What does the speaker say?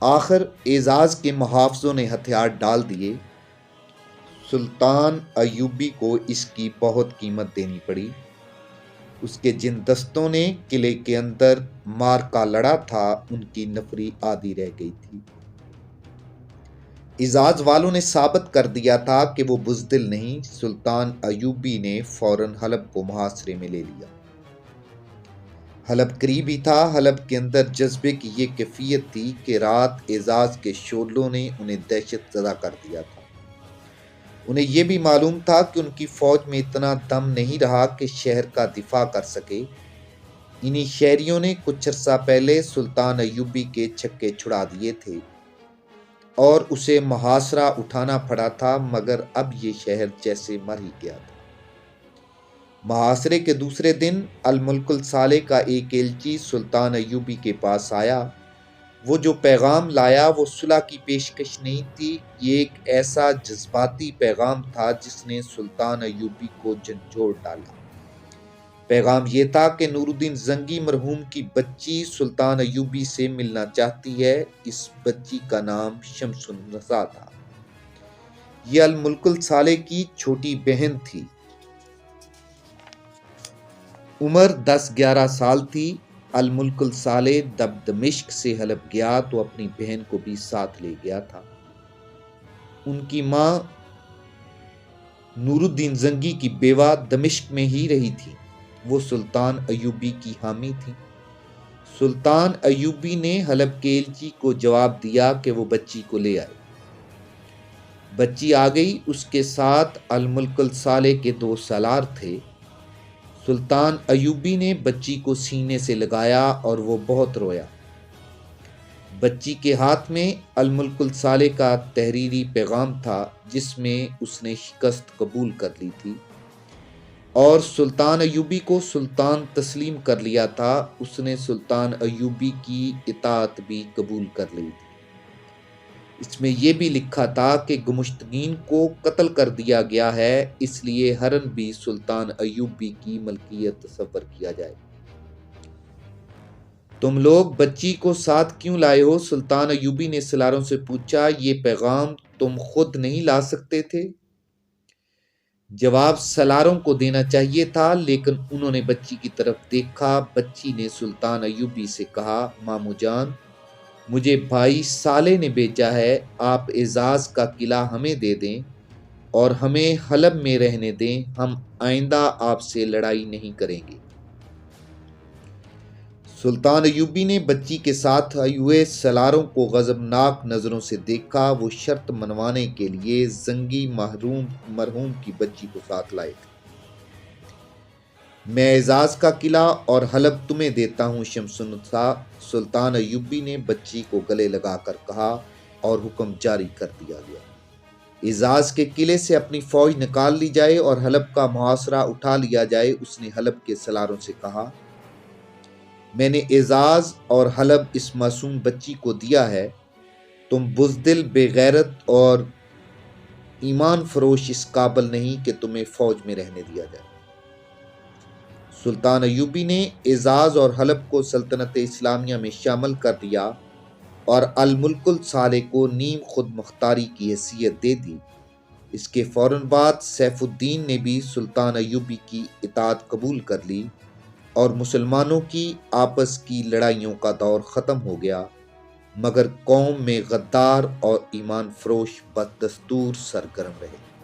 آخر اعزاز کے محافظوں نے ہتھیار ڈال دیے۔ سلطان ایوبی کو اس کی بہت قیمت دینی پڑی۔ اس کے جن دستوں نے قلعے کے اندر معرکہ لڑا تھا ان کی نفری آدھی رہ گئی تھی۔ اعزاز والوں نے ثابت کر دیا تھا کہ وہ بزدل نہیں۔ سلطان ایوبی نے فوراً حلب کو محاصرے میں لے لیا۔ حلب قریب ہی تھا۔ حلب کے اندر جذبے کی یہ کیفیت تھی کہ رات اعزاز کے شعلوں نے انہیں دہشت زدہ کر دیا تھا۔ انہیں یہ بھی معلوم تھا کہ ان کی فوج میں اتنا دم نہیں رہا کہ شہر کا دفاع کر سکے۔ انہی شہریوں نے کچھ عرصہ پہلے سلطان ایوبی کے چھکے چھڑا دیے تھے اور اسے محاصرہ اٹھانا پڑا تھا، مگر اب یہ شہر جیسے مر ہی گیا تھا۔ محاصرے کے دوسرے دن الملک الصالح کا ایک ایلچی سلطان ایوبی کے پاس آیا۔ وہ جو پیغام لایا وہ صلح کی پیشکش نہیں تھی، یہ ایک ایسا جذباتی پیغام تھا جس نے سلطان ایوبی کو جھنجھوڑ ڈالا۔ پیغام یہ تھا کہ نور الدین زنگی مرحوم کی بچی سلطان ایوبی سے ملنا چاہتی ہے۔ اس بچی کا نام شمس النساء تھا۔ یہ الملک الصالح کی چھوٹی بہن تھی۔ عمر 10-11 سال تھی۔ الملک الصالح جب دمشق سے حلب گیا تو اپنی بہن کو بھی ساتھ لے گیا تھا۔ ان کی ماں نور الدین زنگی کی بیوہ دمشق میں ہی رہی تھی۔ وہ سلطان ایوبی کی حامی تھی۔ سلطان ایوبی نے حلب کے ایلچی کو جواب دیا کہ وہ بچی کو لے آئے۔ بچی آ گئی۔ اس کے ساتھ الملک الصالح کے 2 سالار تھے۔ سلطان ایوبی نے بچی کو سینے سے لگایا اور وہ بہت رویا۔ بچی کے ہاتھ میں الملک الصالح کا تحریری پیغام تھا جس میں اس نے شکست قبول کر لی تھی اور سلطان ایوبی کو سلطان تسلیم کر لیا تھا۔ اس نے سلطان ایوبی کی اطاعت بھی قبول کر لی تھی۔ اس میں یہ بھی لکھا تھا کہ گمشتگین کو قتل کر دیا گیا ہے، اس لیے ہرن بھی سلطان ایوبی کی ملکیت تصور کیا جائے۔ تم لوگ بچی کو ساتھ کیوں لائے ہو؟ سلطان ایوبی نے سالاروں سے پوچھا۔ یہ پیغام تم خود نہیں لا سکتے تھے؟ جواب سالاروں کو دینا چاہیے تھا، لیکن انہوں نے بچی کی طرف دیکھا۔ بچی نے سلطان ایوبی سے کہا، ماموں جان، مجھے بھائی صالح نے بھیجا ہے، آپ اعزاز کا قلعہ ہمیں دے دیں اور ہمیں حلب میں رہنے دیں، ہم آئندہ آپ سے لڑائی نہیں کریں گے۔ سلطان ایوبی نے بچی کے ساتھ آئے ہوئے سالاروں کو غضبناک نظروں سے دیکھا۔ وہ شرط منوانے کے لیے زنگی مرحوم کی بچی کو ساتھ لائے تھے۔ میں اعزاز کا قلعہ اور حلب تمہیں دیتا ہوں شمس النساء، سلطان ایوبی نے بچی کو گلے لگا کر کہا اور حکم جاری کر دیا گیا۔ اعزاز کے قلعے سے اپنی فوج نکال لی جائے اور حلب کا محاصرہ اٹھا لیا جائے۔ اس نے حلب کے سالاروں سے کہا، میں نے اعزاز اور حلب اس معصوم بچی کو دیا ہے، تم بزدل، بے غیرت اور ایمان فروش اس قابل نہیں کہ تمہیں فوج میں رہنے دیا جائے۔ سلطان ایوبی نے اعزاز اور حلب کو سلطنت اسلامیہ میں شامل کر دیا اور الملک الصالح کو نیم خود مختاری کی حیثیت دے دی۔ اس کے فوراً بعد سیف الدین نے بھی سلطان ایوبی کی اطاعت قبول کر لی اور مسلمانوں کی آپس کی لڑائیوں کا دور ختم ہو گیا، مگر قوم میں غدار اور ایمان فروش بدستور سرگرم رہے۔